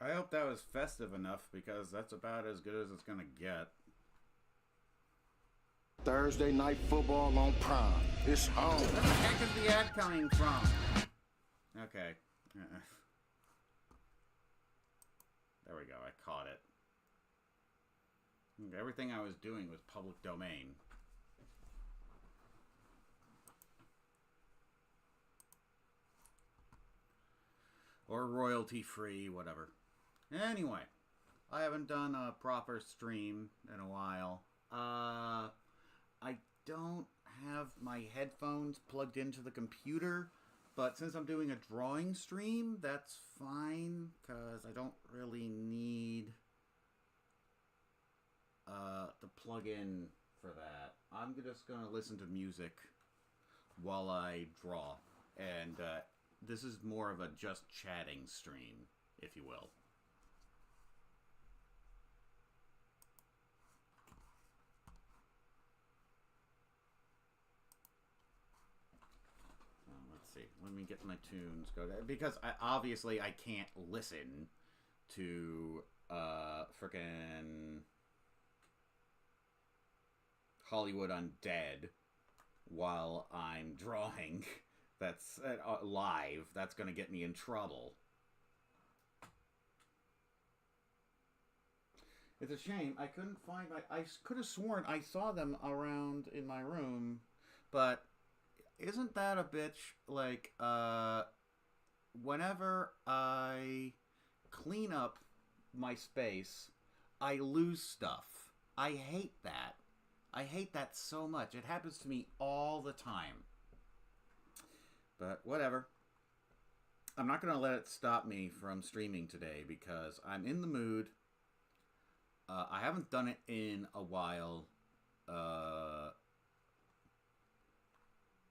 I hope that was festive enough because that's about as good as it's gonna get. Thursday night football on Prime. It's on. Where the heck is the ad coming from? Okay. There we go. I caught it. Everything I was doing was public domain. Or royalty free, whatever. Anyway, I haven't done a proper stream in a while. I don't have my headphones plugged into the computer, but since I'm doing a drawing stream, that's fine, because I don't really need the plug-in for that. I'm just going to listen to music while I draw, and this is more of a just chatting stream, if you will. Let's see. Let me get my tunes go, because obviously I can't listen to frickin' Hollywood Undead while I'm drawing. That's live. That's gonna get me in trouble. It's a shame. I couldn't find my... I could have sworn I saw them around in my room, but isn't that a bitch? Like, whenever I clean up my space, I lose stuff. I hate that. I hate that so much. It happens to me all the time. But whatever. I'm not going to let it stop me from streaming today because I'm in the mood. I haven't done it in a while.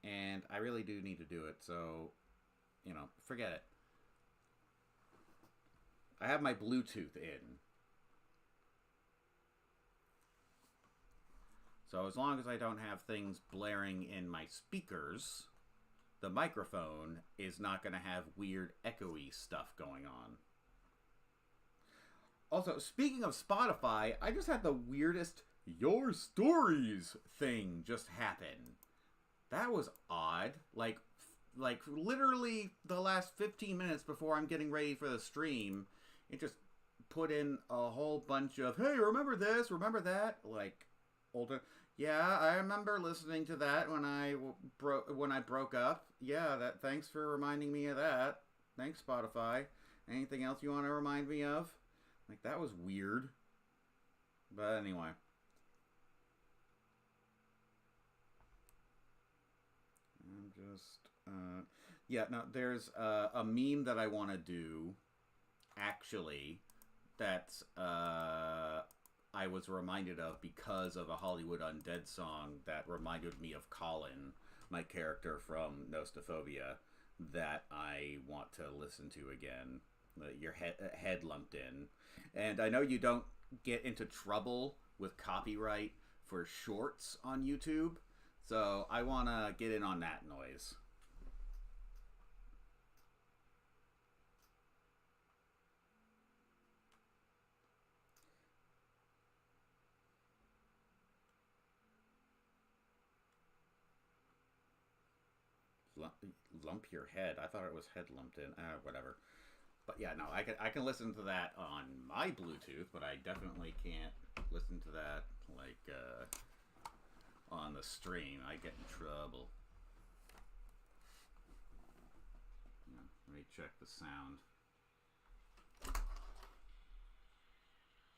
And I really do need to do it. So, you know, forget it. I have my Bluetooth in. So as long as I don't have things blaring in my speakers, the microphone is not going to have weird echoey stuff going on. Also, speaking of Spotify, I just had the weirdest Your Stories thing just happen. That was odd. Like literally the last 15 minutes before I'm getting ready for the stream, it just put in a whole bunch of, hey, remember this, remember that? Like, older. Yeah, I remember listening to that when I broke up. Yeah, that. Thanks for reminding me of that. Thanks, Spotify. Anything else you want to remind me of? Like, that was weird. But anyway. I'm just... yeah, no, there's a meme that I want to do, actually, that's... I was reminded of because of a Hollywood Undead song that reminded me of Colin, my character from Nostaphobia, that I want to listen to again. Your head lumped in. And I know you don't get into trouble with copyright for shorts on YouTube, so I want to get in on that noise. Lump your head. I thought it was head lumped in. Whatever. But yeah, no, I can listen to that on my Bluetooth, but I definitely can't listen to that like on the stream. I get in trouble. Let me check the sound.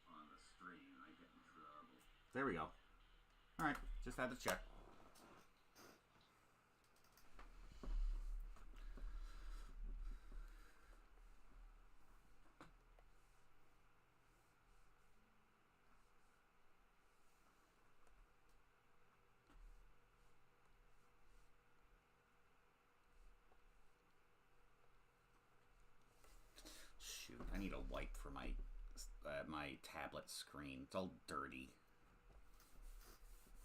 On the stream, I get in trouble. There we go. All right, just had to check. Shoot, I need a wipe for my my tablet screen. It's all dirty.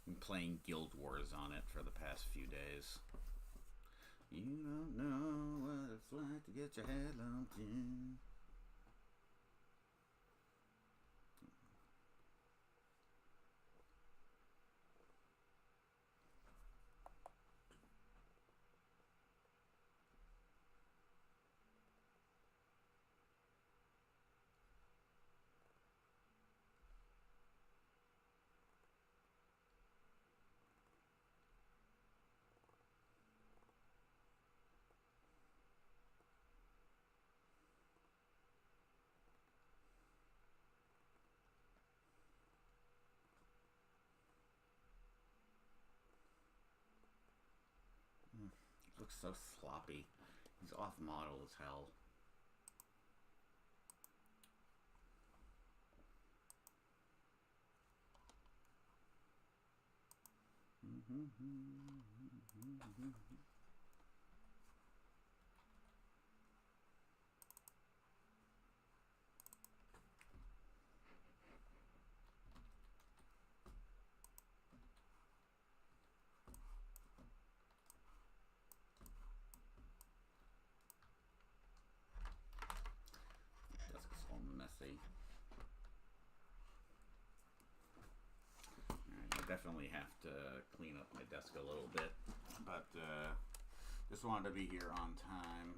Been playing Guild Wars on it for the past few days. You don't know what it's like to get your head lumped in. looks so sloppy. He's off model as hell. Desk's all messy. I definitely have to clean up my desk a little bit, but just wanted to be here on time.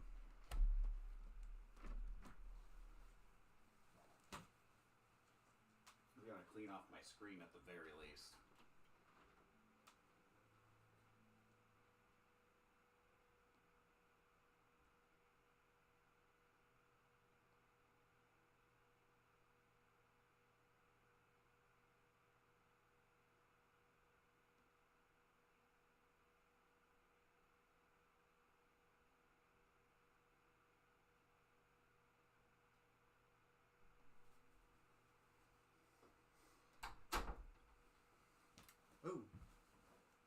I'm gonna clean off my screen at the very least. Ooh.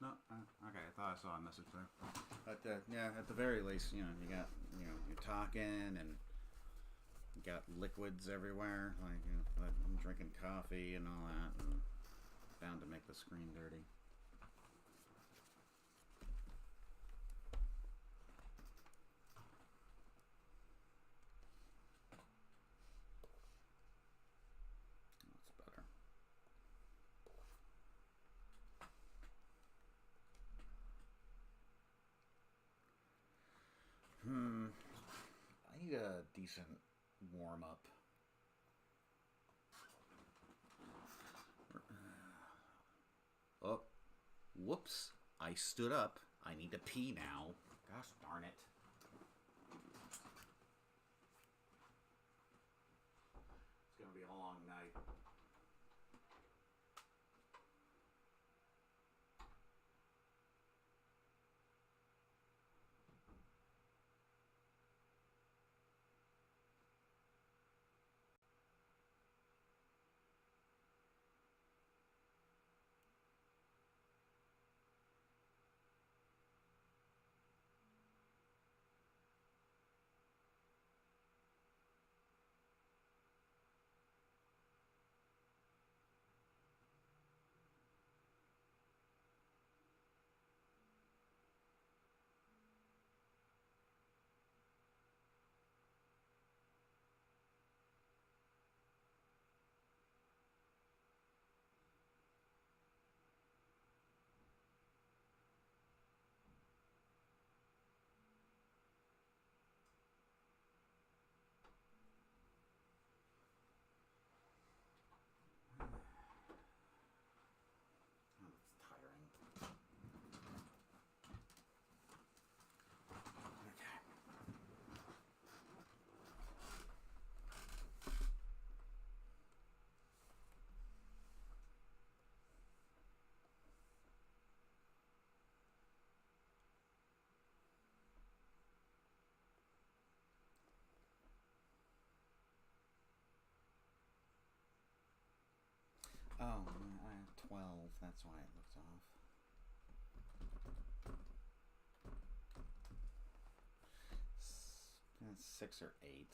No, okay, I thought I saw a message there. But yeah, at the very least, you know, you're talking and you got liquids everywhere. Like, you know, I'm drinking coffee and all that, and bound to make the screen dirty. That's better. I need a decent warm up. Oh, whoops. I stood up. I need to pee now. Gosh darn it. It's going to be a long night. Oh, I have 12. That's why it looks off. That's 6 or 8.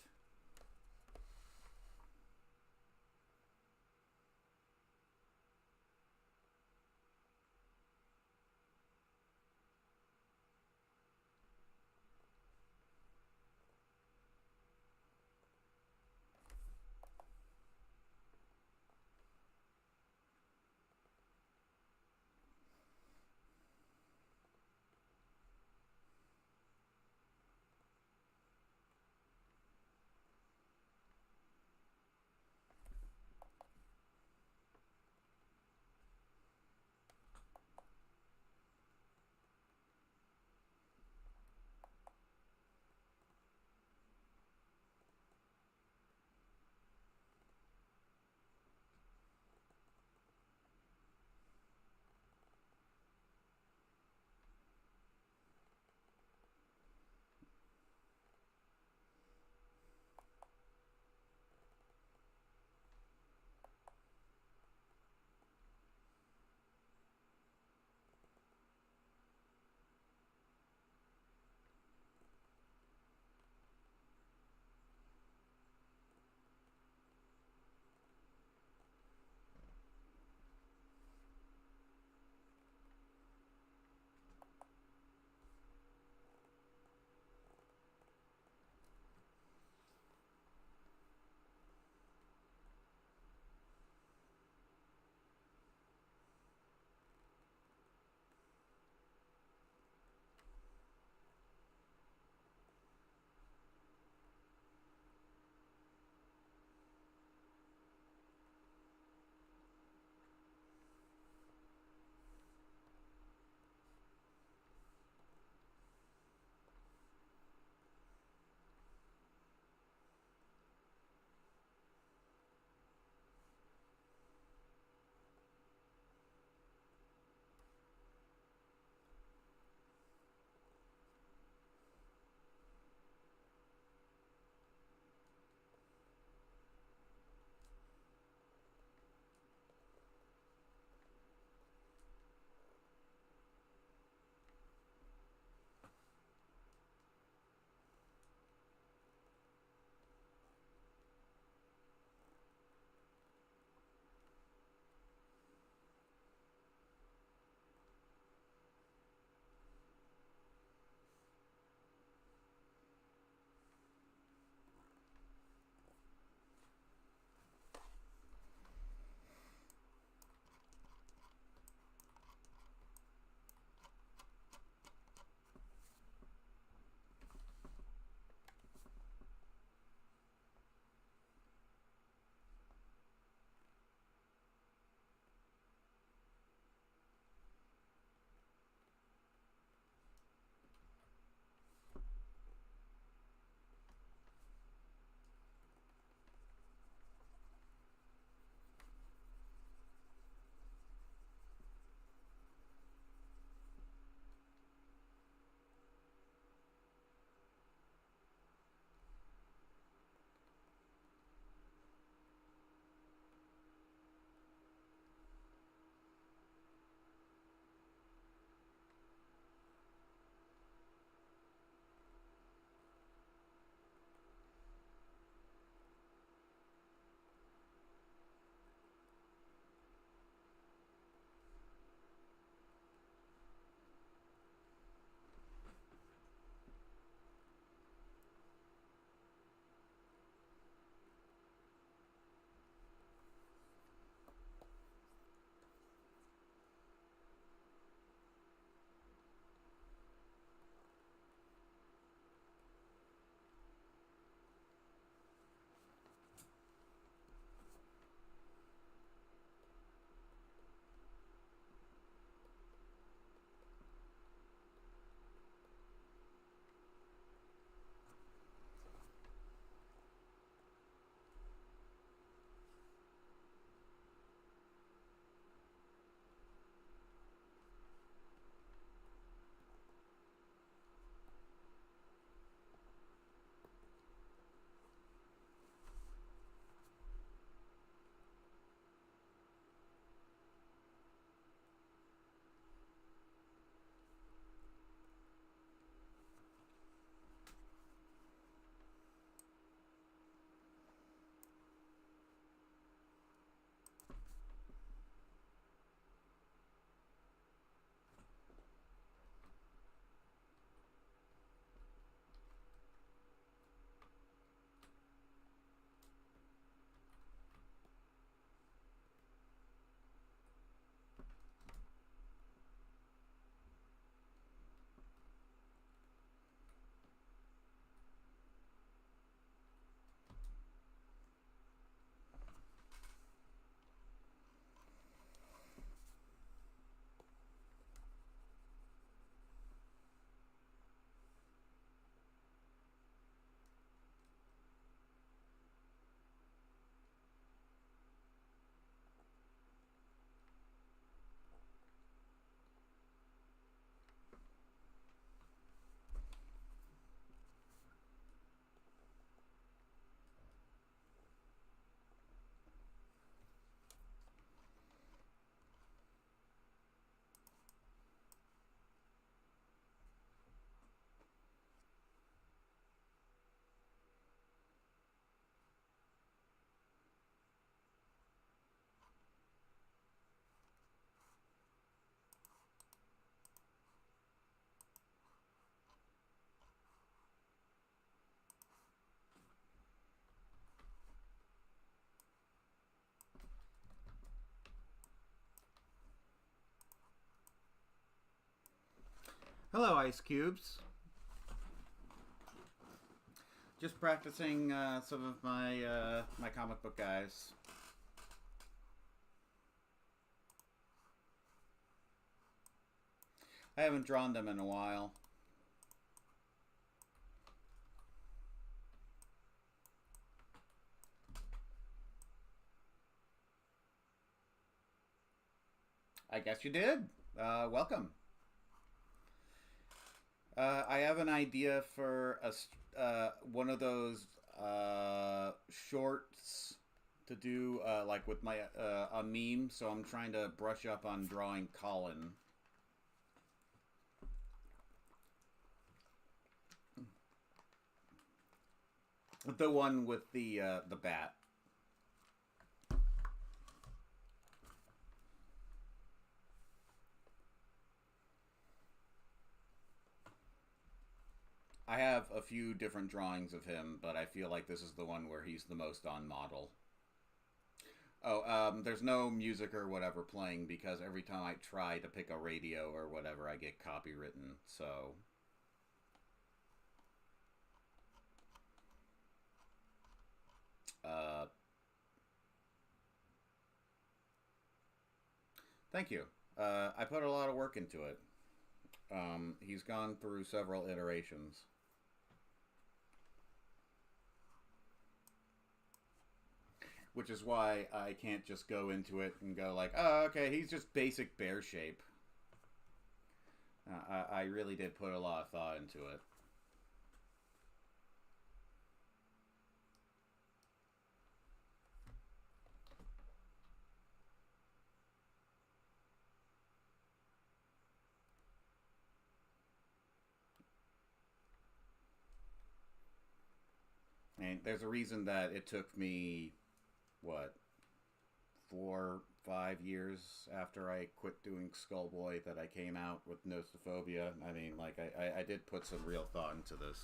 Hello, Ice Cubes. Just practicing some of my my comic book guys. I haven't drawn them in a while. I guess you did. Welcome. I have an idea for one of those shorts to do like with my a meme. So I'm trying to brush up on drawing Colin. The one with the bat. I have a few different drawings of him, but I feel like this is the one where he's the most on model. Oh, there's no music or whatever playing because every time I try to pick a radio or whatever, I get copywritten, so... Thank you. I put a lot of work into it. He's gone through several iterations. Which is why I can't just go into it and go like, oh, okay, he's just basic bear shape. I really did put a lot of thought into it. And there's a reason that it took me, what, 4, 5 years after I quit doing Skullboy that I came out with Nostaphobia. I mean, like, I did put some real thought into this.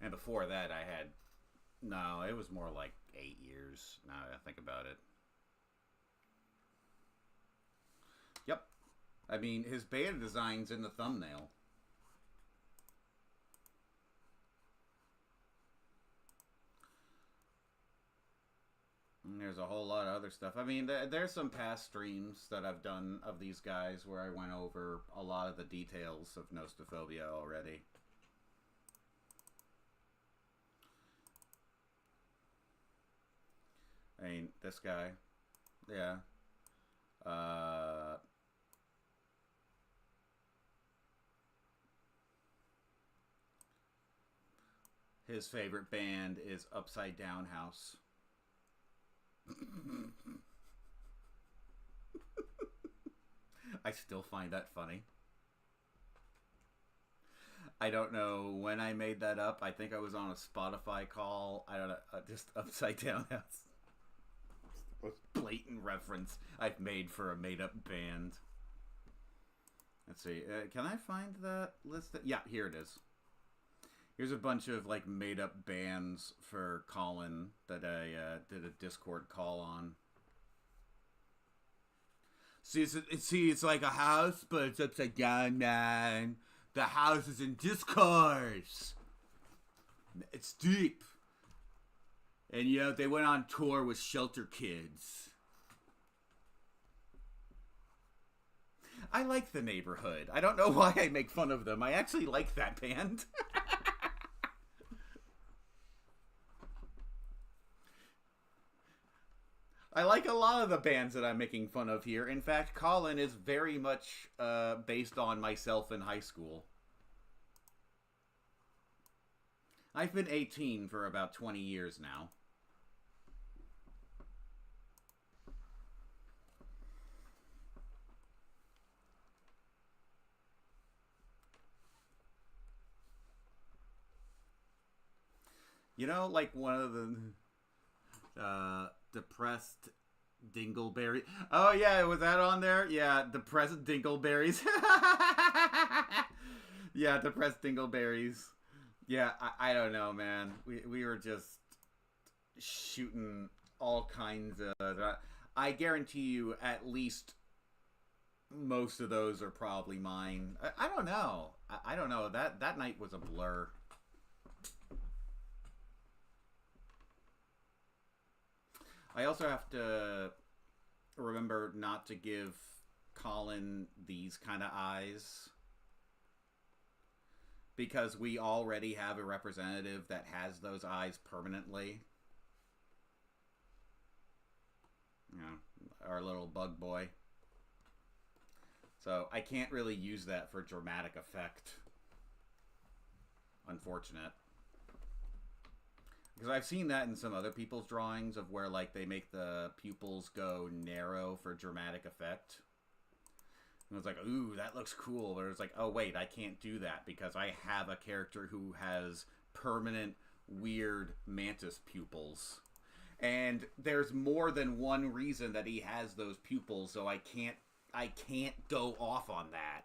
And before that, I had, no, it was more like 8 years, now that I think about it. Yep. I mean, his beta design's in the thumbnail. There's a whole lot of other stuff. I mean, there's some past streams that I've done of these guys where I went over a lot of the details of Nostaphobia already. I mean, this guy. Yeah. His favorite band is Upside Down House. I still find that funny. I don't know when I made that up. I think I was on a Spotify call. I don't know. Just Upside Down House. A blatant reference I've made for a made-up band. Let's see. Can I find that list? Yeah, here it is. Here's a bunch of like made-up bands for Colin that I did a Discord call on. See, it's like a house, but it's upside down, man. The house is in discourse. It's deep. And, you know, they went on tour with Shelter Kids. I like The Neighborhood. I don't know why I make fun of them. I actually like that band. I like a lot of the bands that I'm making fun of here. In fact, Colin is very much based on myself in high school. I've been 18 for about 20 years now. You know, like one of the depressed dingleberry. Oh yeah, was that on there? Yeah, depressed dingleberries. Yeah, depressed dingleberries. Yeah, I don't know, man. We were just shooting all kinds of. I guarantee you, at least most of those are probably mine. I don't know. I don't know. That night was a blur. I also have to remember not to give Colin these kind of eyes, because we already have a representative that has those eyes permanently. You know, our little bug boy. So I can't really use that for dramatic effect. Unfortunate. Because I've seen that in some other people's drawings of where, like, they make the pupils go narrow for dramatic effect. And it's like, ooh, that looks cool. But it's like, oh, wait, I can't do that because I have a character who has permanent, weird mantis pupils. And there's more than one reason that he has those pupils, so I can't go off on that.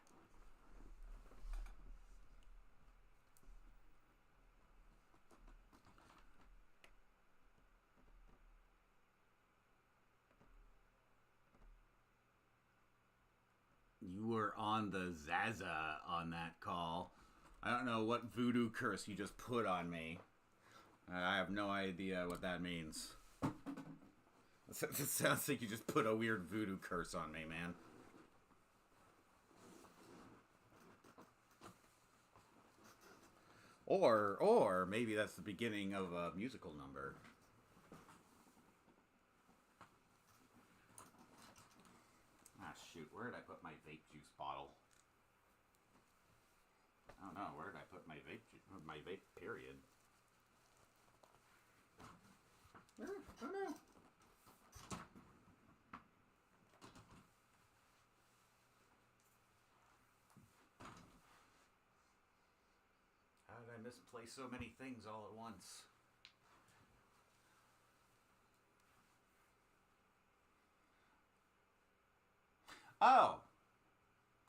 You were on the Zaza on that call. I don't know what voodoo curse you just put on me. I have no idea what that means. It sounds like you just put a weird voodoo curse on me, man. Or maybe that's the beginning of a musical number. Ah, shoot. Where did I put my vape juice bottle? I don't know. Where did I put my vape period? I don't know. How did I misplace so many things all at once? Oh!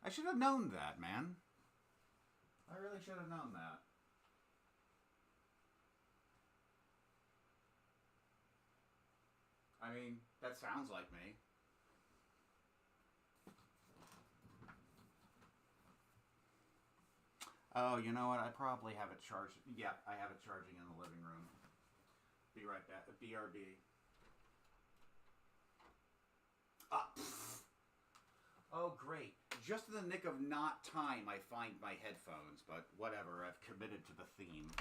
I should have known that, man. I really should have known that. I mean, that sounds like me. Oh, you know what? I probably have it charged. Yeah, I have it charging in the living room. Be right back. BRB. Ah, oh, great. Just in the nick of not time, I find my headphones, but whatever. I've committed to the theme.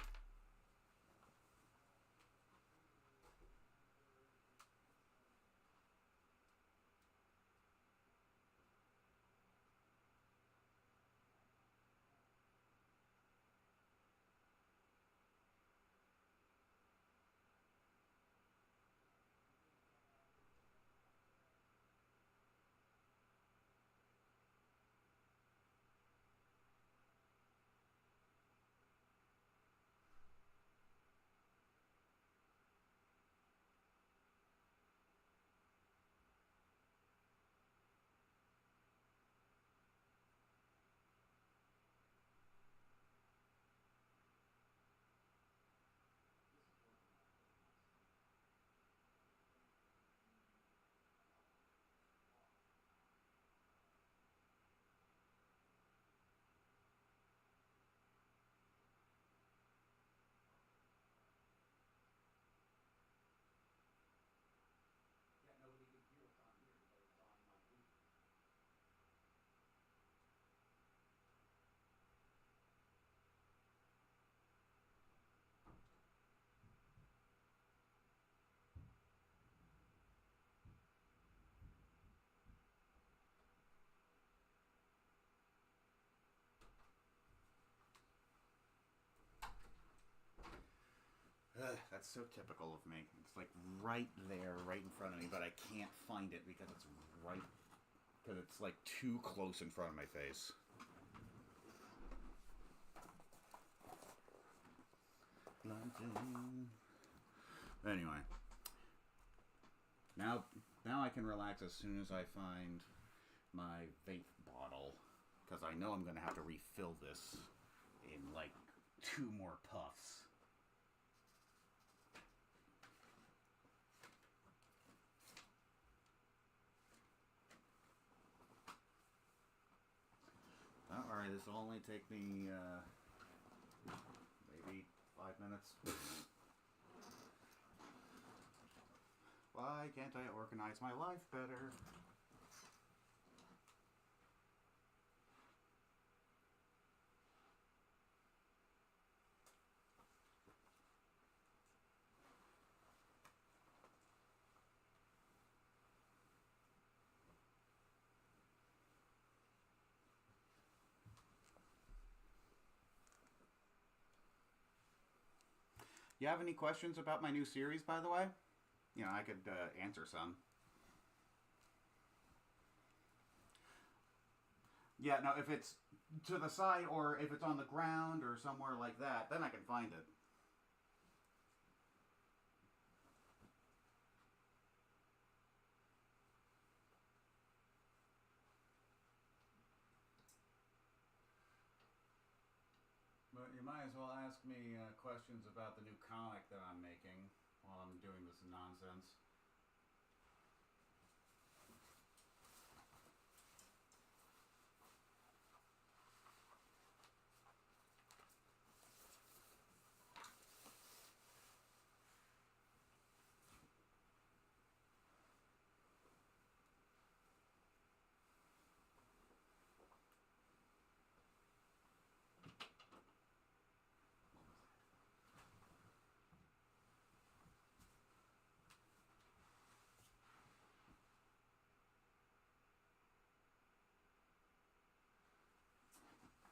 Ugh, that's so typical of me. It's like right there, right in front of me, but I can't find it because it's right... Because it's like too close in front of my face. Anyway. Now I can relax as soon as I find my vape bottle. Because I know I'm going to have to refill this in like 2 more puffs. worry, this will only take me, maybe 5 minutes. Why can't I organize my life better? You have any questions about my new series, by the way? You know, I could answer some. Yeah, no, if it's to the side or if it's on the ground or somewhere like that, then I can find it. But you might as well ask me questions about the new comic that I'm making while I'm doing this nonsense.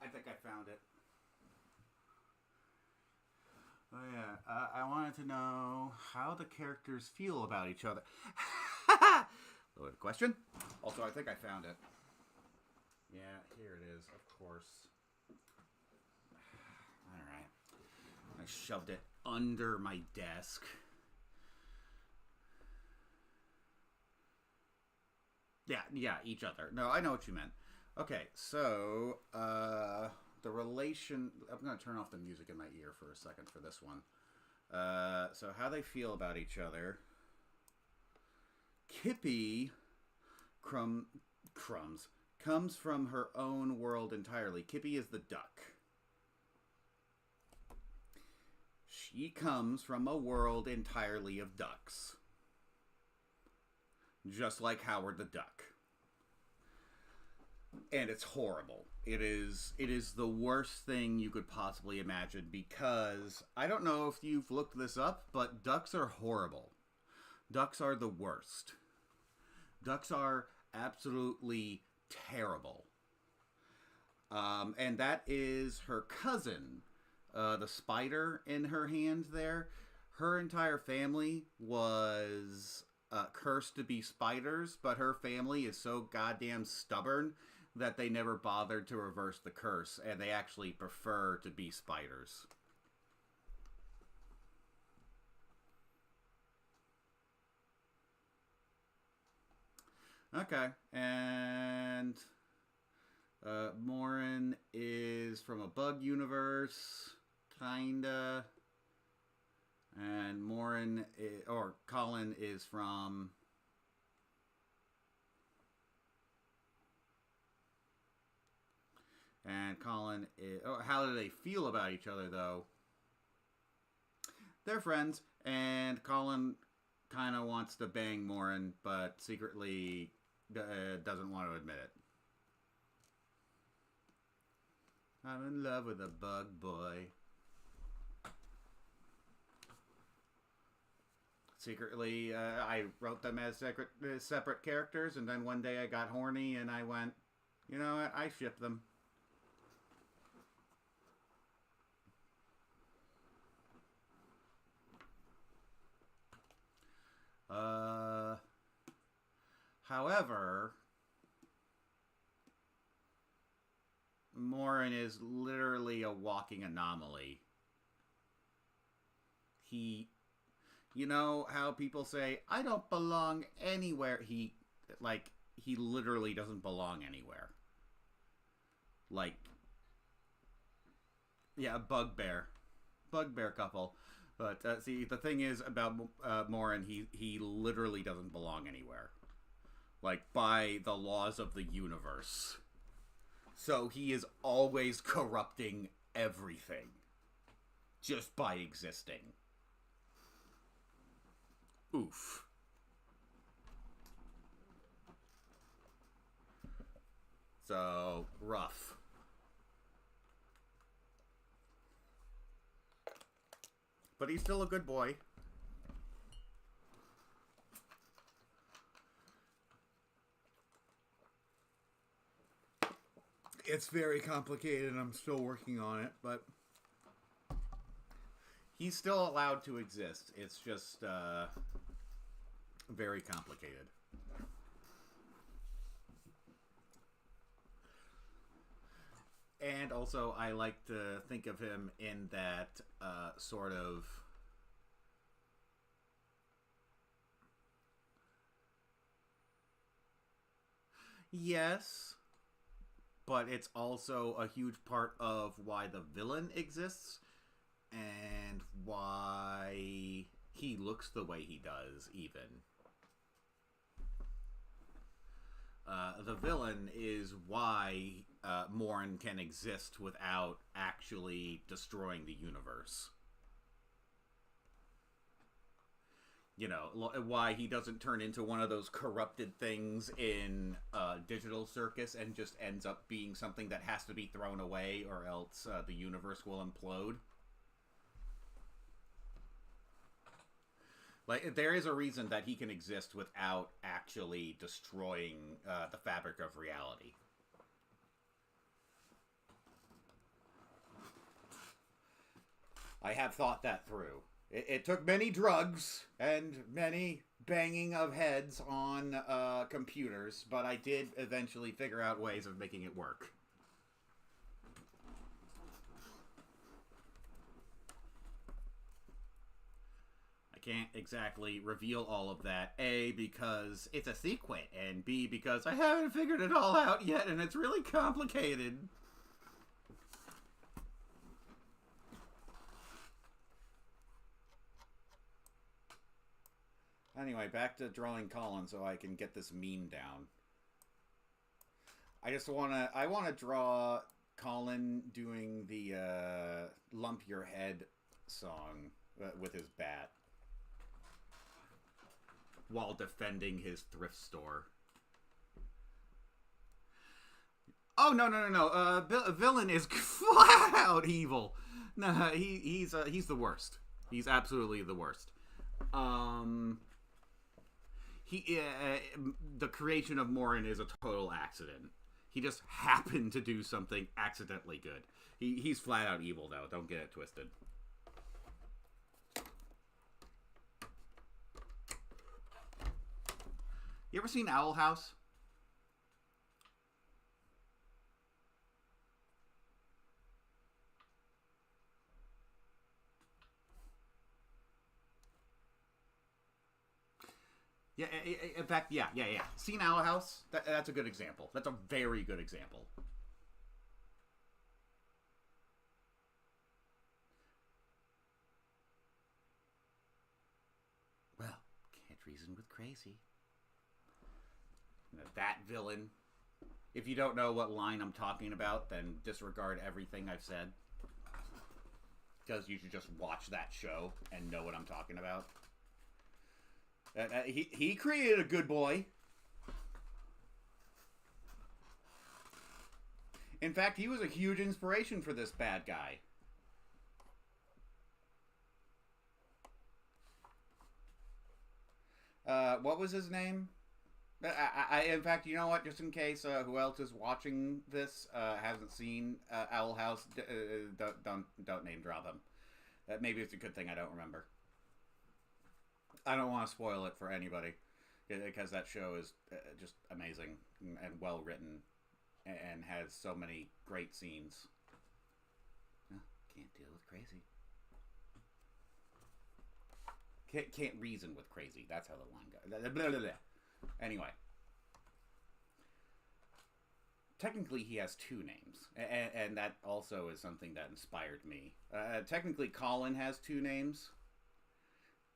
I think I found it. Oh yeah, I wanted to know how the characters feel about each other. Loaded question. Also, I think I found it. Yeah, here it is, of course. Alright. I shoved it under my desk. Yeah, each other. No, I know what you meant. Okay, so, the relation... I'm going to turn off the music in my ear for a second for this one. So how they feel about each other. Kippy Crumbs comes from her own world entirely. Kippy is the duck. She comes from a world entirely of ducks. Just like Howard the Duck. And it's horrible. It is the worst thing you could possibly imagine because I don't know if you've looked this up, but ducks are horrible. Ducks are the worst. Ducks are absolutely terrible. And that is her cousin, the spider in her hand there. Her entire family was cursed to be spiders, but her family is so goddamn stubborn that they never bothered to reverse the curse, and they actually prefer to be spiders. Okay, and Morin is from a bug universe, kinda. And Colin is from... And Colin is... Oh, how do they feel about each other, though? They're friends, and Colin kind of wants to bang Morin, but secretly doesn't want to admit it. I'm in love with a bug boy. Secretly, I wrote them as separate characters, and then one day I got horny, and I went, you know what, I ship them. However, Morin is literally a walking anomaly. You know how people say, I don't belong anywhere? He literally doesn't belong anywhere. Like, yeah, bugbear couple. But see, the thing is about Morin, he literally doesn't belong anywhere. Like, by the laws of the universe. So he is always corrupting everything just by existing. Oof. So, rough. But he's still a good boy. It's very complicated, and I'm still working on it, but he's still allowed to exist. It's just very complicated. And also, I like to think of him in that sort of... Yes, but it's also a huge part of why the villain exists and why he looks the way he does, even. The villain is why Morn can exist without actually destroying the universe. You know, why he doesn't turn into one of those corrupted things in Digital Circus and just ends up being something that has to be thrown away or else the universe will implode. Like, there is a reason that he can exist without actually destroying the fabric of reality. I have thought that through. It took many drugs and many banging of heads on computers, but I did eventually figure out ways of making it work. Can't exactly reveal all of that. A, because it's a secret, and B, because I haven't figured it all out yet, and it's really complicated. Anyway, back to drawing Colin so I can get this meme down. I wanna draw Colin doing the Lump Your Head song with his bat, while defending his thrift store. Oh, no. Villain is flat out evil. No, he's the worst. He's absolutely the worst. The creation of Morin is a total accident. He just happened to do something accidentally good. He's flat out evil, though. Don't get it twisted. You ever seen Owl House? Yeah, in fact, yeah. Seen Owl House? That's a good example. That's a very good example. Well, can't reason with crazy. That villain. If you don't know what line I'm talking about, then disregard everything I've said. Because you should just watch that show and know what I'm talking about. He created a good boy. In fact, he was a huge inspiration for this bad guy. What was his name? In fact, you know what? Just in case who else is watching this hasn't seen Owl House, don't name drop him. Maybe it's a good thing I don't remember. I don't want to spoil it for anybody because that show is just amazing and well written and has so many great scenes. Can't deal with crazy. Can't reason with crazy. That's how the line goes. Blah, blah, blah. Anyway, technically he has two names, and that also is something that inspired me. Technically Colin has two names,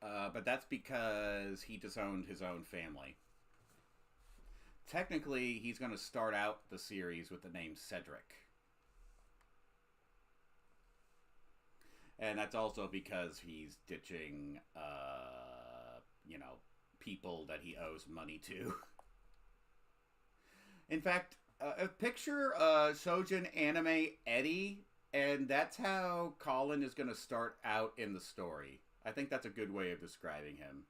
but that's because he disowned his own family. technically, he's going to start out the series with the name Cedric. And that's also because he's ditching, people that he owes money to. In fact, picture Shojin anime Eddie, and that's how Colin is going to start out in the story. I think that's a good way of describing him.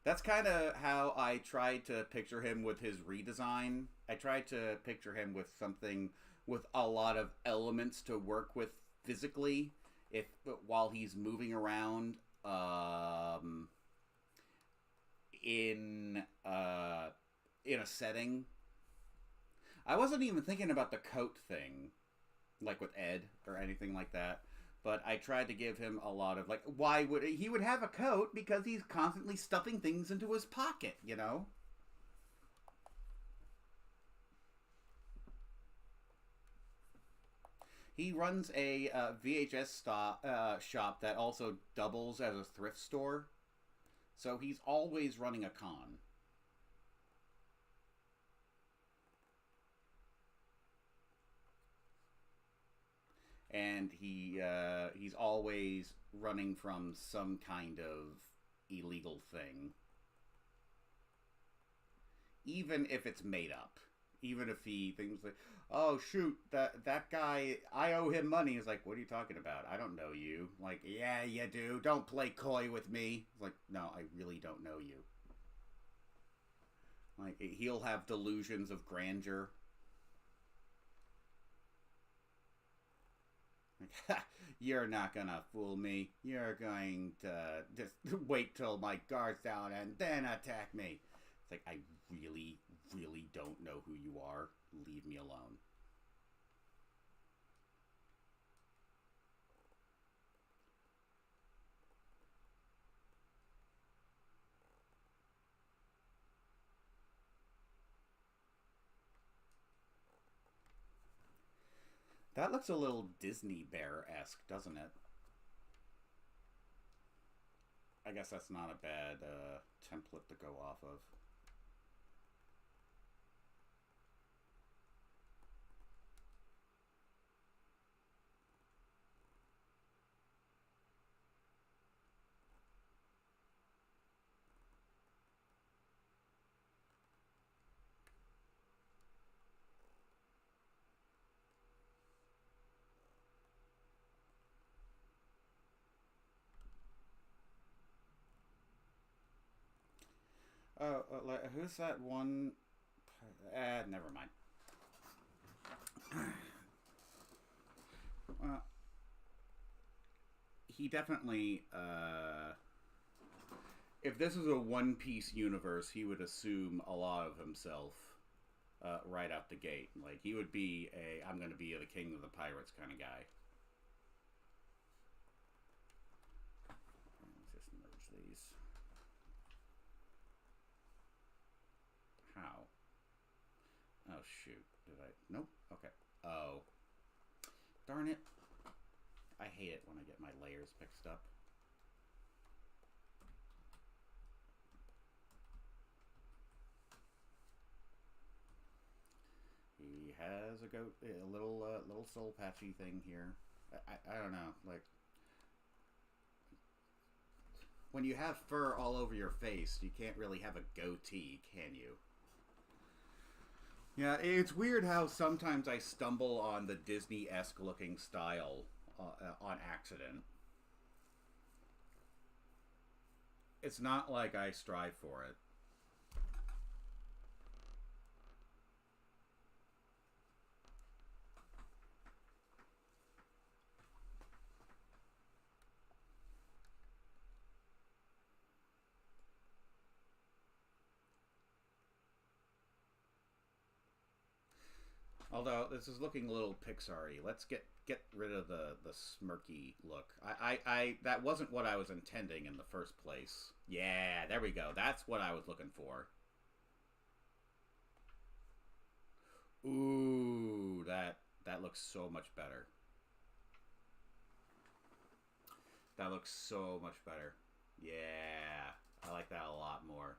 That's kind of how I tried to picture him with his redesign. I tried to picture him with something with a lot of elements to work with physically, if while he's moving around in a setting. I wasn't even thinking about the coat thing, like with Ed or anything like that. But I tried to give him a lot of, like, why would he would have a coat? Because he's constantly stuffing things into his pocket, you know? He runs a VHS shop that also doubles as a thrift store. So he's always running a con. And he's always running from some kind of illegal thing, even if it's made up. Even if he thinks like, oh shoot, that guy, I owe him money. He's like, what are you talking about? I don't know you. Like, yeah, you do. Don't play coy with me. It's like, no, I really don't know you. Like, he'll have delusions of grandeur. You're not gonna fool me. You're going to just wait till my guard's down and then attack me. It's like, I really, really don't know who you are. Leave me alone. That looks a little Disney Bear-esque, doesn't it? I guess that's not a bad template to go off of. Who's that one? Never mind. He definitely, if this is a One Piece universe, he would assume a lot of himself right out the gate. Like, he would be I'm going to be the king of the pirates kind of guy. Let's just merge these. How? Oh, shoot. Did I? Nope. Okay. Oh. Darn it. I hate it when I get my layers mixed up. He has a little soul patchy thing here. I don't know. Like, when you have fur all over your face, you can't really have a goatee, can you? Yeah, it's weird how sometimes I stumble on the Disney-esque looking style on accident. It's not like I strive for it. Although this is looking a little Pixar-y. Let's get rid of the smirky look. I that wasn't what I was intending in the first place. Yeah, there we go. That's what I was looking for. Ooh, that looks so much better. That looks so much better. Yeah, I like that a lot more.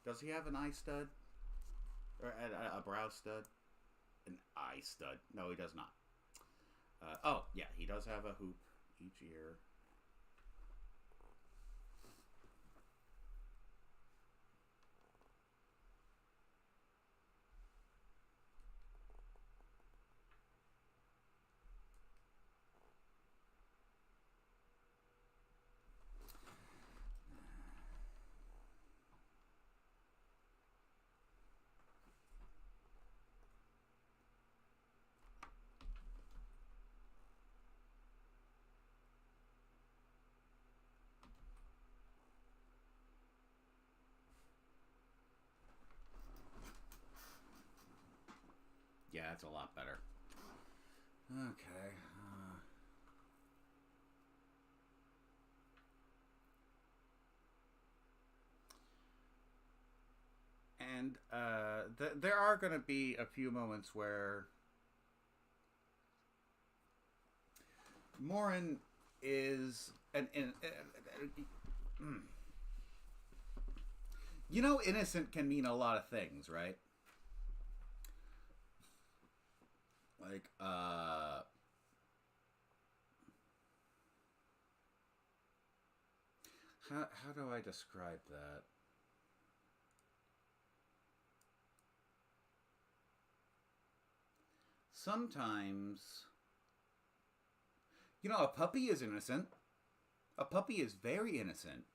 Does he have an eye stud? Or a brow stud? An eye stud. No, he does not. Oh, yeah, he does have a hoop each ear. Yeah, that's a lot better. Okay. And there are going to be a few moments where Morin is you know, innocent can mean a lot of things, right? Like, how do I describe that? Sometimes, you know, a puppy is innocent. A puppy is very innocent.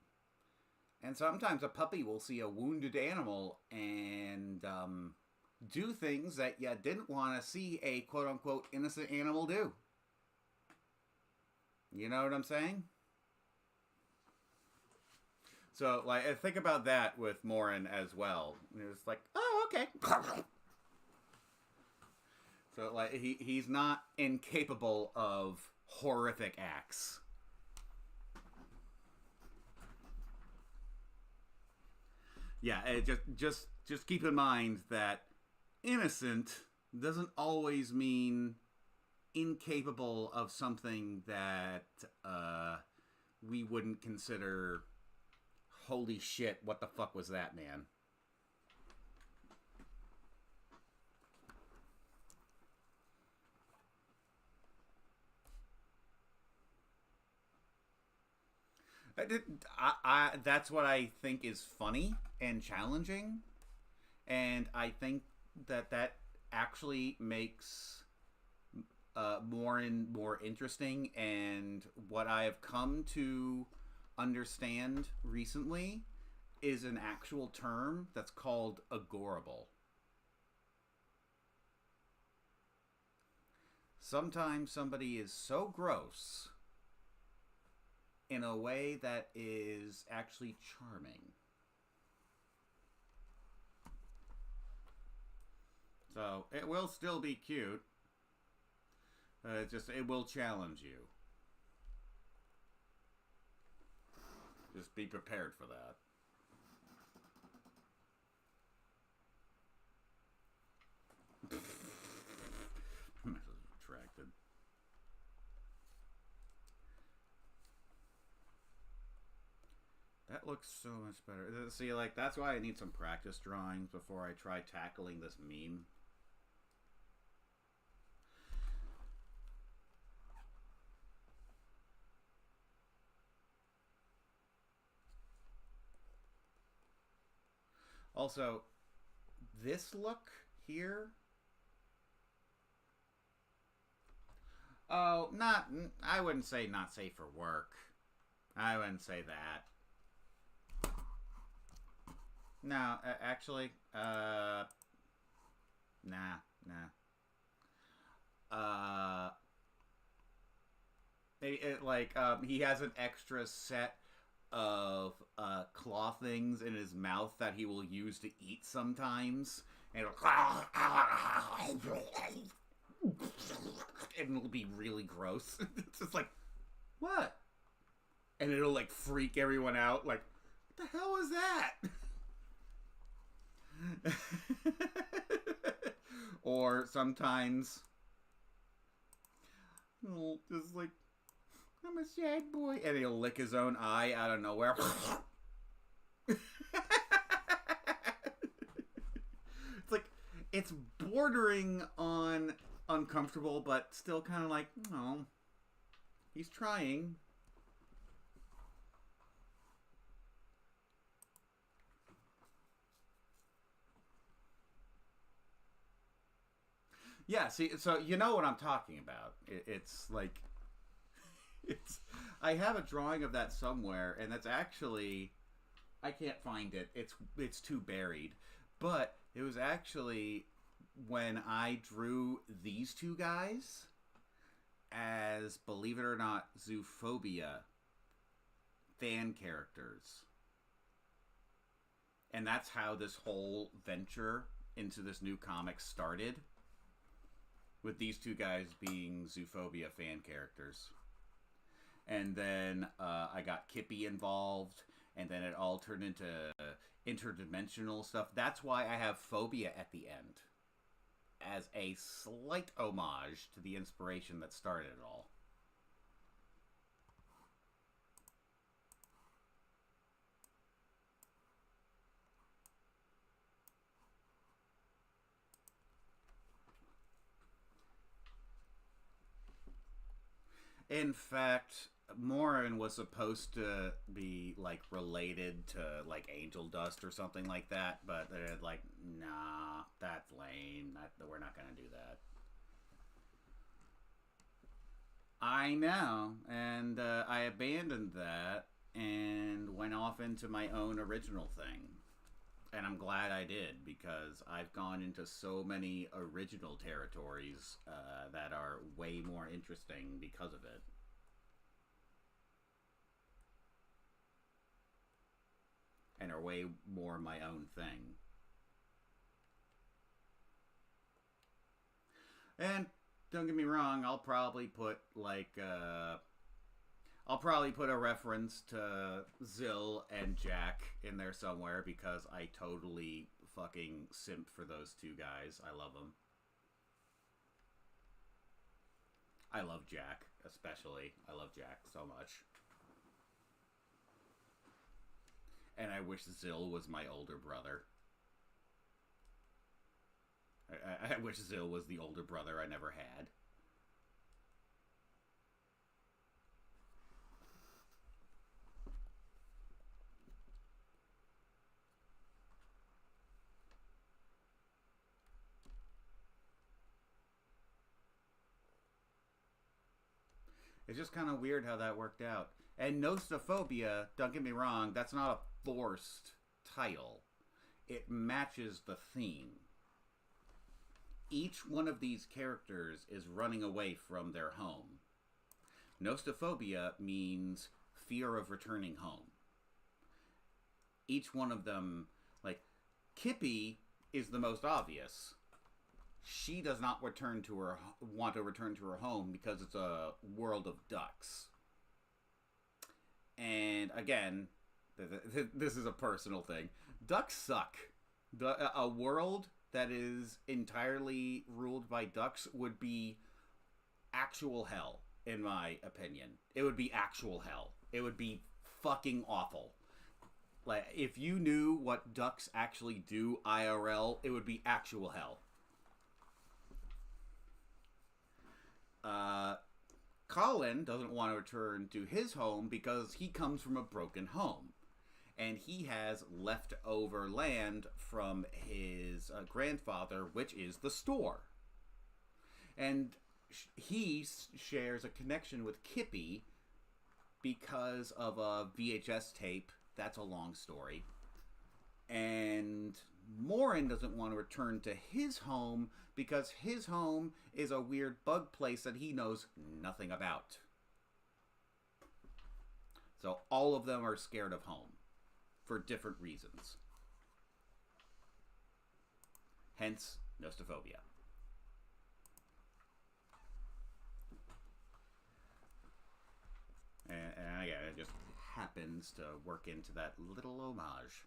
And sometimes a puppy will see a wounded animal and do things that you didn't want to see a quote unquote innocent animal do. You know what I'm saying? So, like, think about that with Morin as well. It's like, oh, okay. So, like, he's not incapable of horrific acts. Yeah, just keep in mind that innocent doesn't always mean incapable of something that we wouldn't consider. Holy shit! What the fuck was that, man? That's what I think is funny and challenging, and I think that actually makes more interesting. And what I have come to understand recently is an actual term that's called agorable. Sometimes somebody is so gross in a way that is actually charming. So it will still be cute. It will challenge you. Just be prepared for that. Retracted. That looks so much better. See, like, that's why I need some practice drawings before I try tackling this meme. Also, this look here. Oh, not. I wouldn't say not safe for work. I wouldn't say that. No, actually, nah. Maybe he has an extra set of claw things in his mouth that he will use to eat sometimes, and it'll be really gross. It's just like, what? And it'll like freak everyone out. Like, what the hell is that? Or sometimes, just like, I'm a sad boy. And he'll lick his own eye out of nowhere. It's like, it's bordering on uncomfortable, but still kind of like, oh, he's trying. Yeah, see, so you know what I'm talking about. It's like, it's. I have a drawing of that somewhere, and that's actually, I can't find it. It's too buried, but it was actually when I drew these two guys as, believe it or not, Zoophobia fan characters, and that's how this whole venture into this new comic started. With these two guys being Zoophobia fan characters. And then I got Kippy involved, and then it all turned into interdimensional stuff. That's why I have Phobia at the end, as a slight homage to the inspiration that started it all. In fact, Morin was supposed to be like related to like Angel Dust or something like that, but they're like, nah, that's lame. We're not gonna do that. I know, and I abandoned that and went off into my own original thing. And I'm glad I did, because I've gone into so many original territories that are way more interesting because of it. And are way more my own thing. And don't get me wrong, I'll probably put like I'll probably put a reference to Zill and Jack in there somewhere, because I totally fucking simp for those two guys. I love them. I love Jack, especially. I love Jack so much. And I wish Zill was my older brother. I wish Zill was the older brother I never had. It's just kind of weird how that worked out. And Nostaphobia, don't get me wrong, that's not a forced title. It matches the theme. Each one of these characters is running away from their home. Nostaphobia means fear of returning home. Each one of them, like, Kippy is the most obvious. She does not want to return to her home because it's a world of ducks. And again, this is a personal thing. Ducks suck. A world that is entirely ruled by ducks would be actual hell, in my opinion. It would be actual hell. It would be fucking awful. Like, if you knew what ducks actually do IRL, it would be actual hell. Colin doesn't want to return to his home because he comes from a broken home. And he has leftover land from his grandfather, which is the store. And he shares a connection with Kippy because of a VHS tape. That's a long story. And Morin doesn't want to return to his home because his home is a weird bug place that he knows nothing about. So all of them are scared of home for different reasons. Hence, Nostaphobia. And again, it just happens to work into that little homage.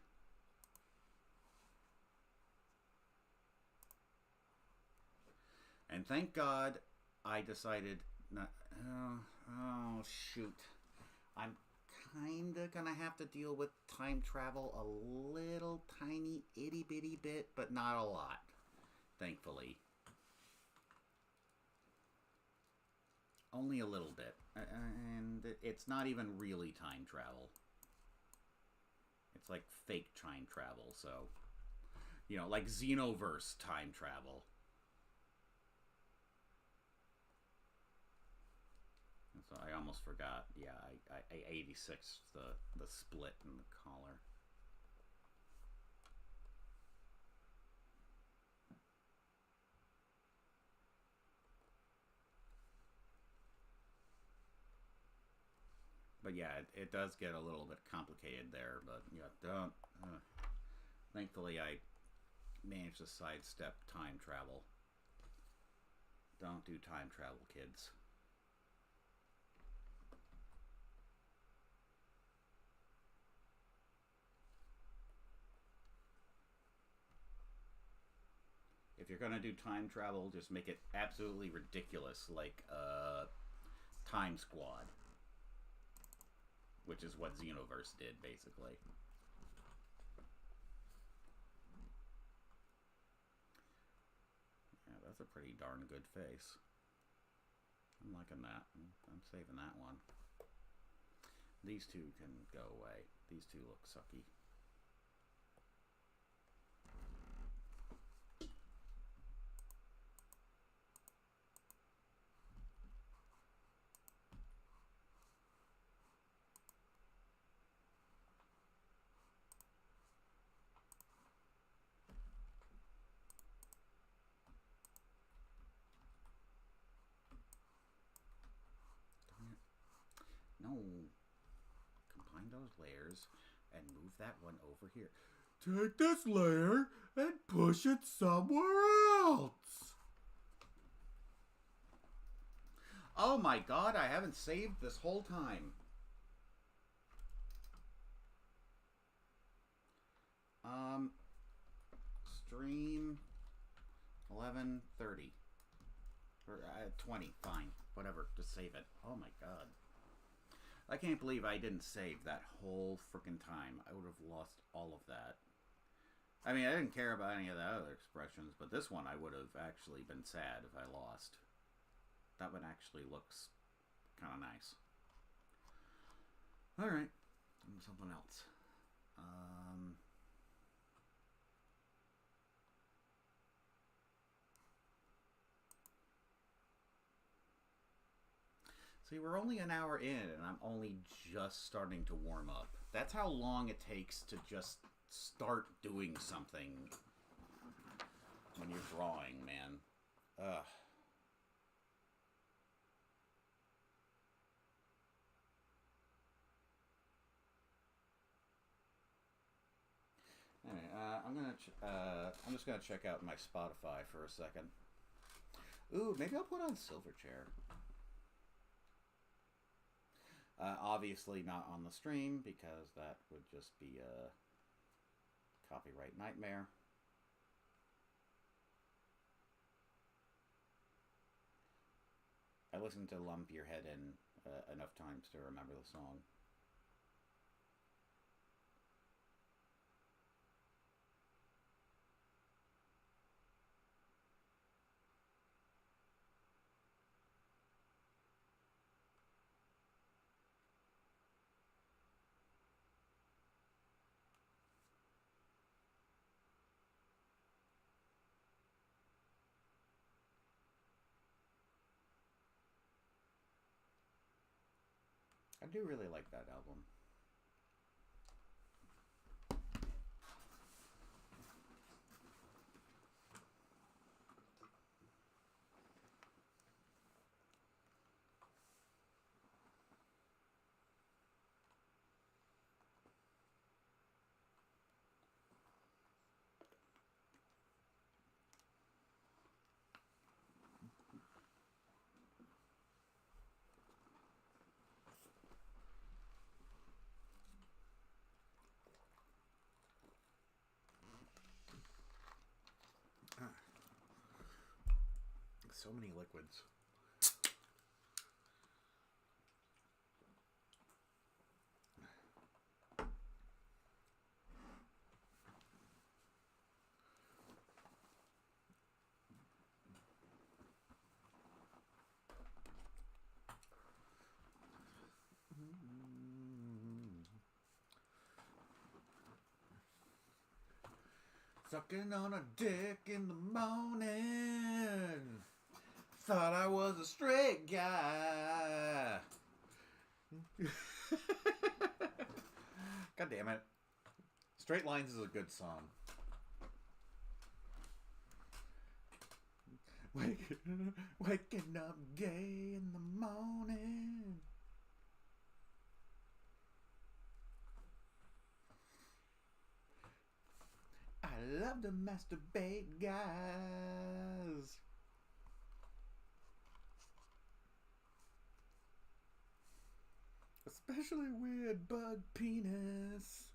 And thank God I decided not. Oh, shoot. I'm kinda gonna have to deal with time travel a little tiny itty bitty bit, but not a lot, thankfully. Only a little bit. And it's not even really time travel. It's like fake time travel, so... You know, like Xenoverse time travel. So I almost forgot. Yeah, I 86 the split in the collar. But yeah, it does get a little bit complicated there. But yeah, don't. Thankfully, I managed to sidestep time travel. Don't do time travel, kids. If you're gonna do time travel, just make it absolutely ridiculous, like Time Squad, which is what Xenoverse did, basically. Yeah, that's a pretty darn good face. I'm liking that. I'm saving that one. These two can go away. These two look sucky. No. Combine those layers and move that one over here. Take this layer and push it somewhere else. Oh my god, I haven't saved this whole time. Stream 11:30 or 20, fine, whatever, just save it. Oh my god. I can't believe I didn't save that whole freaking time. I would have lost all of that. I mean, I didn't care about any of the other expressions, but this one I would have actually been sad if I lost. That one actually looks kind of nice. Alright, something else. See, we're only an hour in, and I'm only just starting to warm up. That's how long it takes to just start doing something when you're drawing, man. Ugh. Anyway, I'm just gonna check out my Spotify for a second. Ooh, maybe I'll put on Silverchair. Obviously not on the stream, because that would just be a copyright nightmare. I listened to Lump Your Head In enough times to remember the song. I do really like that album. So many liquids. Sucking on a dick in the morning. Thought I was a straight guy. God damn it. Straight Lines is a good song. Waking up gay in the morning. I love to masturbate, guys. Especially weird bug penis.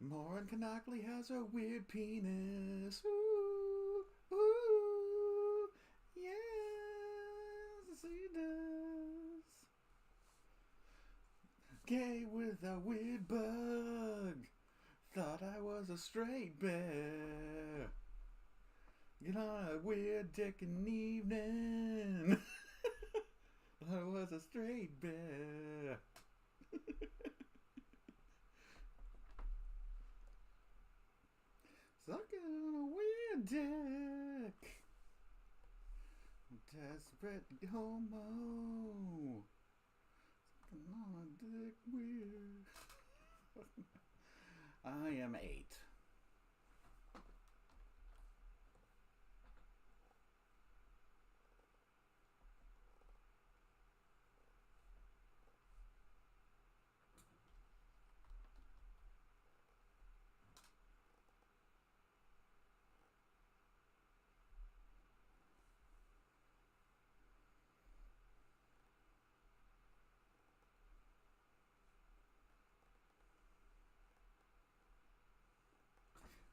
Maureen Knockley has a weird penis. Ooh, ooh, yes, he does. Gay with a weird bug. Thought I was a straight bear. Get on a weird dick in the evening. Thought I was a straight bear. Sucking on a weird dick. Desperate homo. Sucking on a dick weird. I am 8.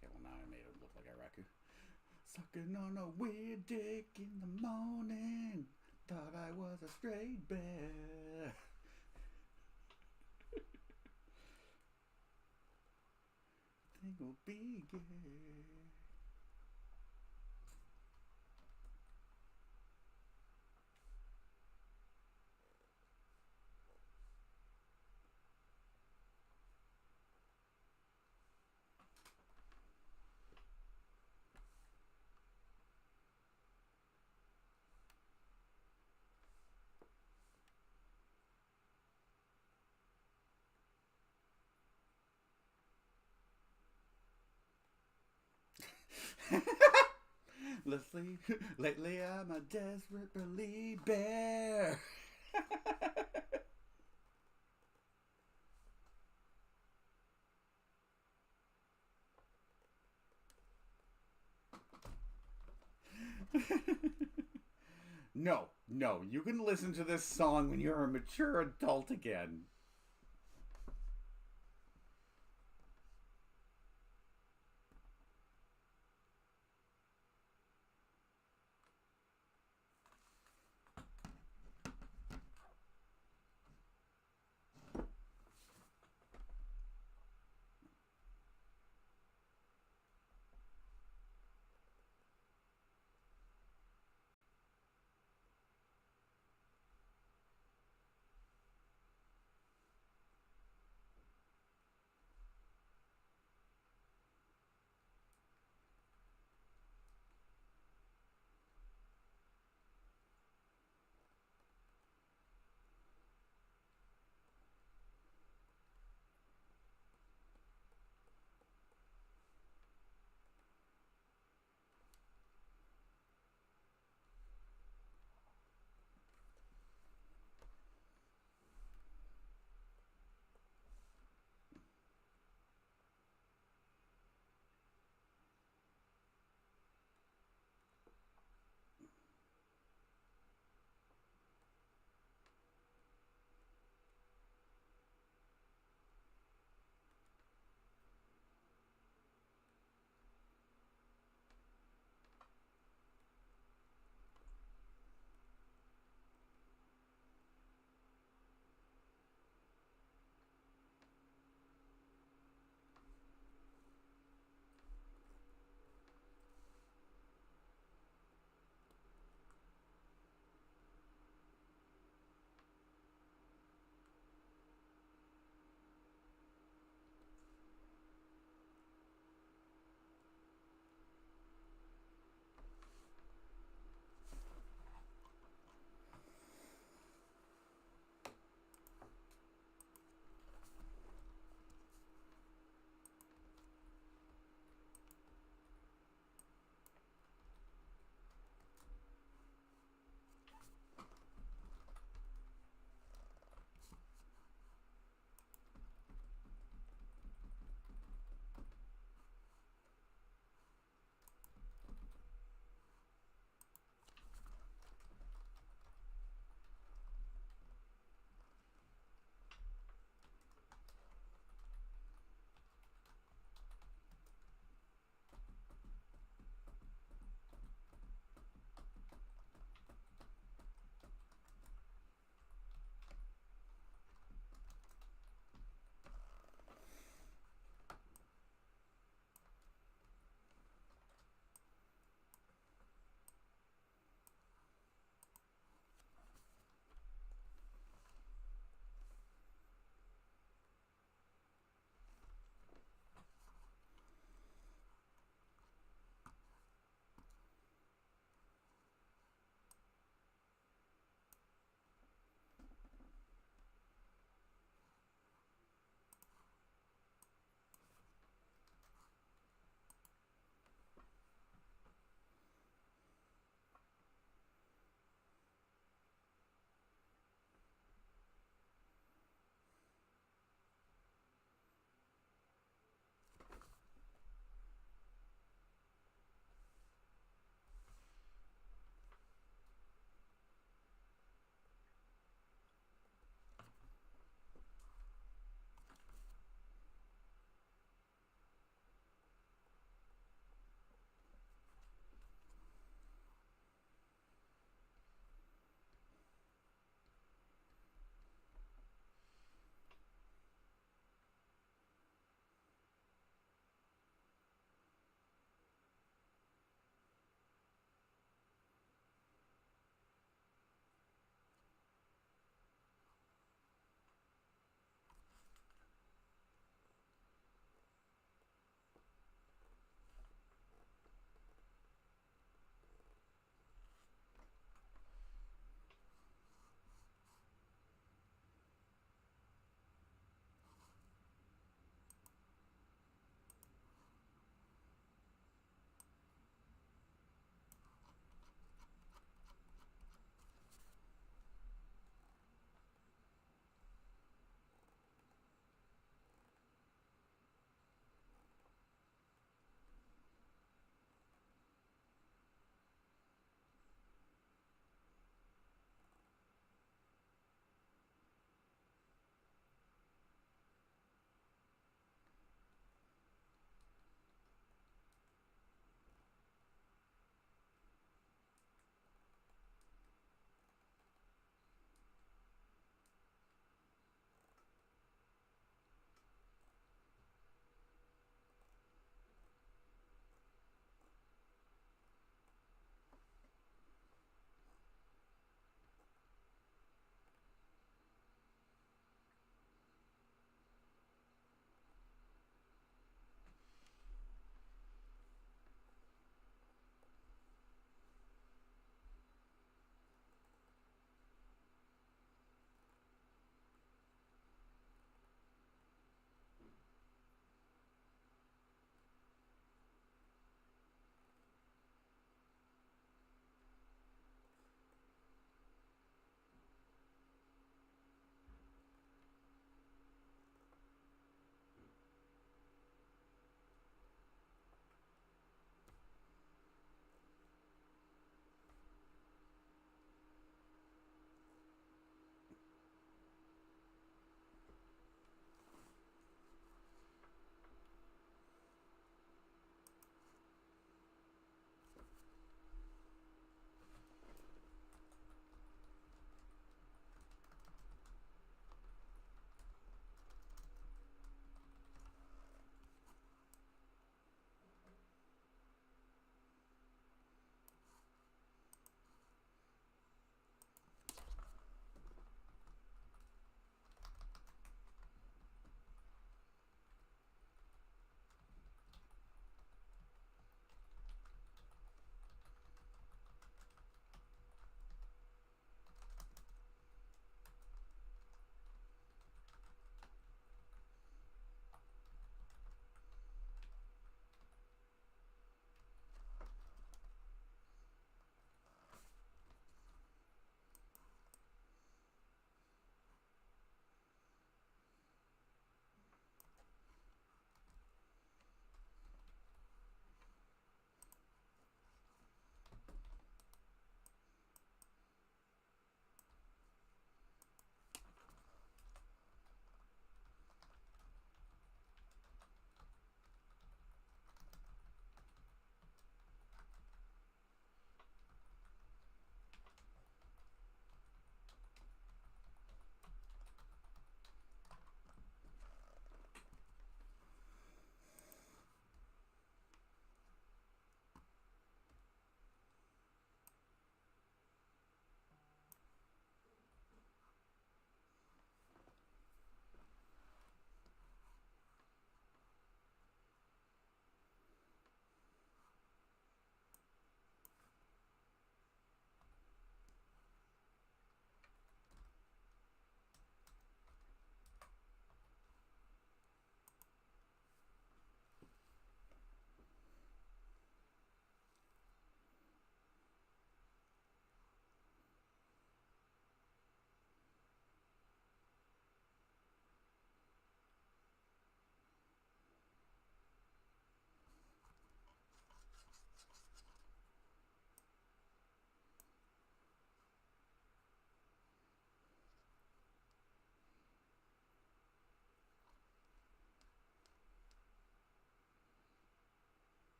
Okay, well now I made it look like a raccoon. Sucking on a weird dick in the morning. Thought I was a straight bear. Think we'll be gay. Lately I'm a desperately bear. No, you can listen to this song when you're a mature adult again.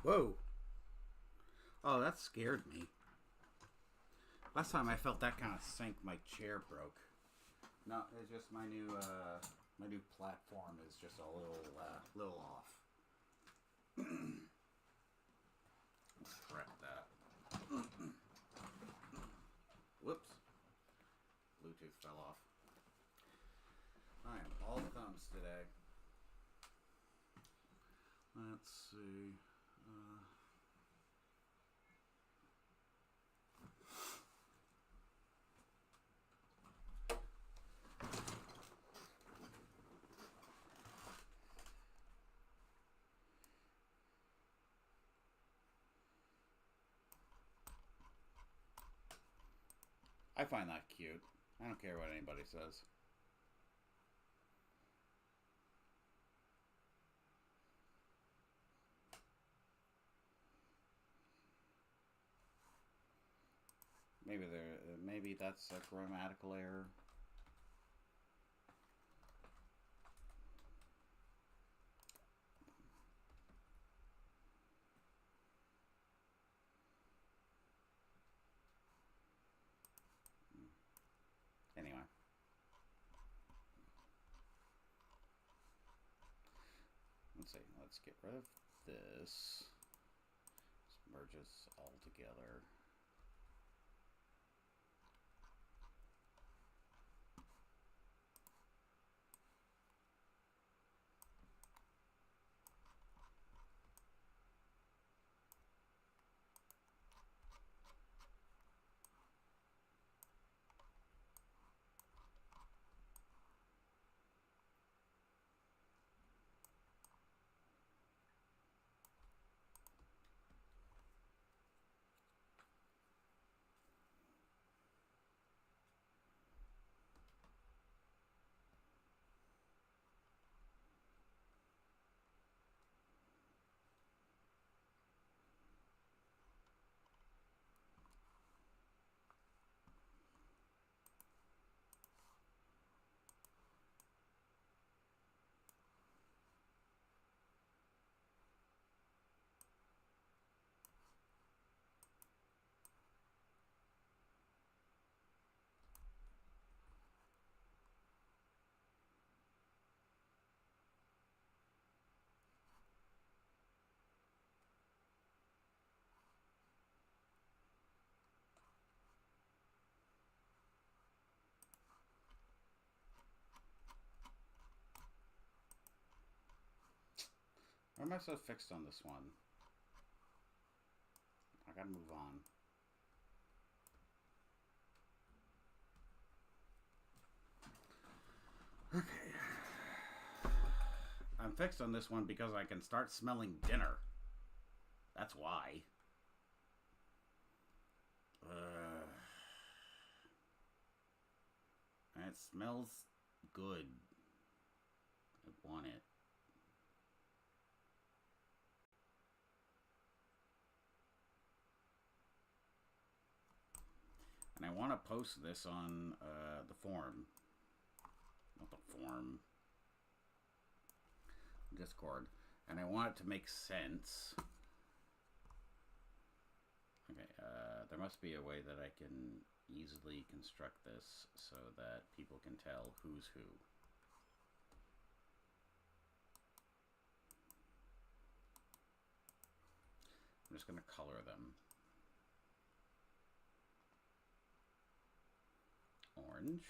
Whoa. Oh, that scared me. Last time I felt that kind of sank, my chair broke. No, it's just my new platform is just a little off. Let's correct that. Whoops. Bluetooth fell off. I am all thumbs today. Let's see. I find that cute. I don't care what anybody says. Maybe that's a grammatical error. Anyway. Let's see. Let's get rid of this. Let's merge this all together. Why am I so fixed on this one? I gotta move on. Okay. I'm fixed on this one because I can start smelling dinner. That's why. It smells good. I want it. And I want to post this on the forum. Not the forum. Discord. And I want it to make sense. Okay, there must be a way that I can easily construct this so that people can tell who's who. I'm just going to color them. Orange.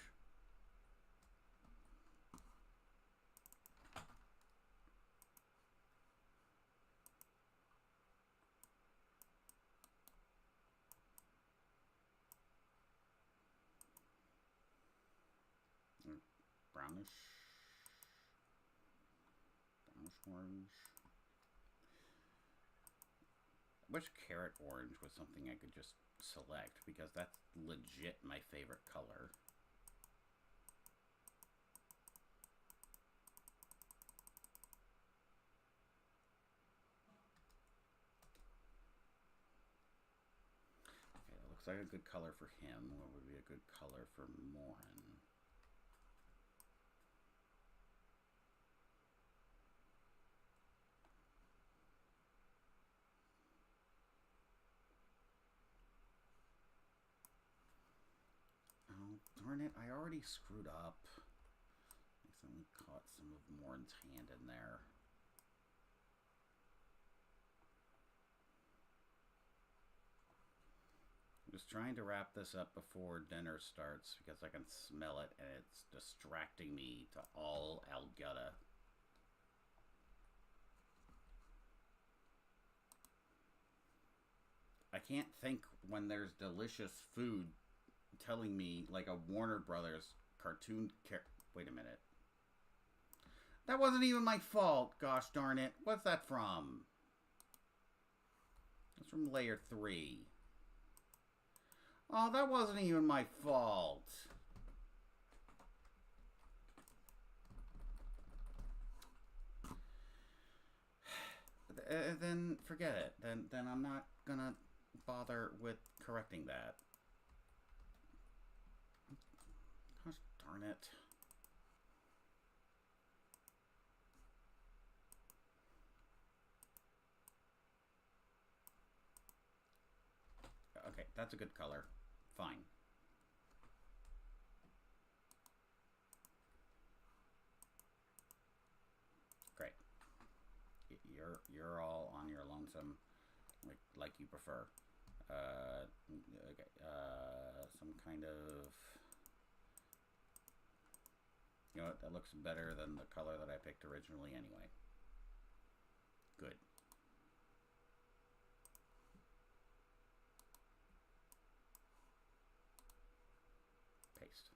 Brownish orange. I wish carrot orange was something I could just select because that's legit my favorite color. Okay, that looks like a good color for him. What would be a good color for Morin? darn it, I already screwed up. I accidentally caught some of Morn's hand in there. I'm just trying to wrap this up before dinner starts because I can smell it and it's distracting me to all Algutta. I can't think when there's delicious food telling me like a Warner Brothers cartoon wait a minute. That wasn't even my fault, gosh darn it. What's that from? It's from layer 3. Oh, that wasn't even my fault. Then forget it. Then I'm not gonna bother with correcting that. Gosh darn it. Okay, that's a good color. Fine. Great. You're all on your lonesome, like you prefer. Okay. Some kind of. You know what? That looks better than the color that I picked originally, anyway. Good. Paste.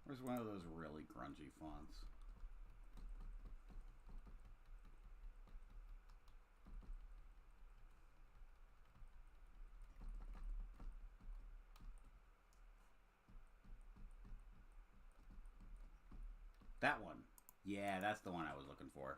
Where's one of those really grungy fonts? That one. Yeah, that's the one I was looking for.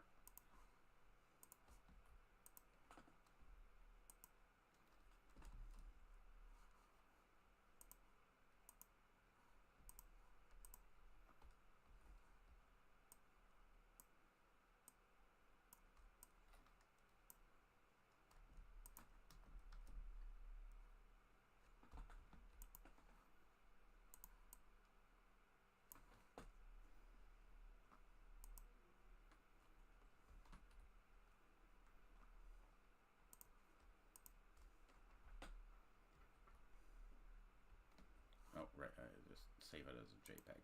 Oh, right. Just save it as a JPEG.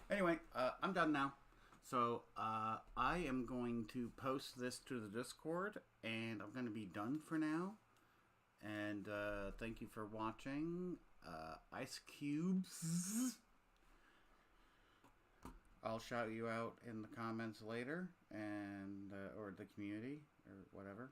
Anyway, I'm done now. So I am going to post this to the Discord, and I'm going to be done for now. And thank you for watching. Ice Cubes. I'll shout you out in the comments later, and or the community, or whatever.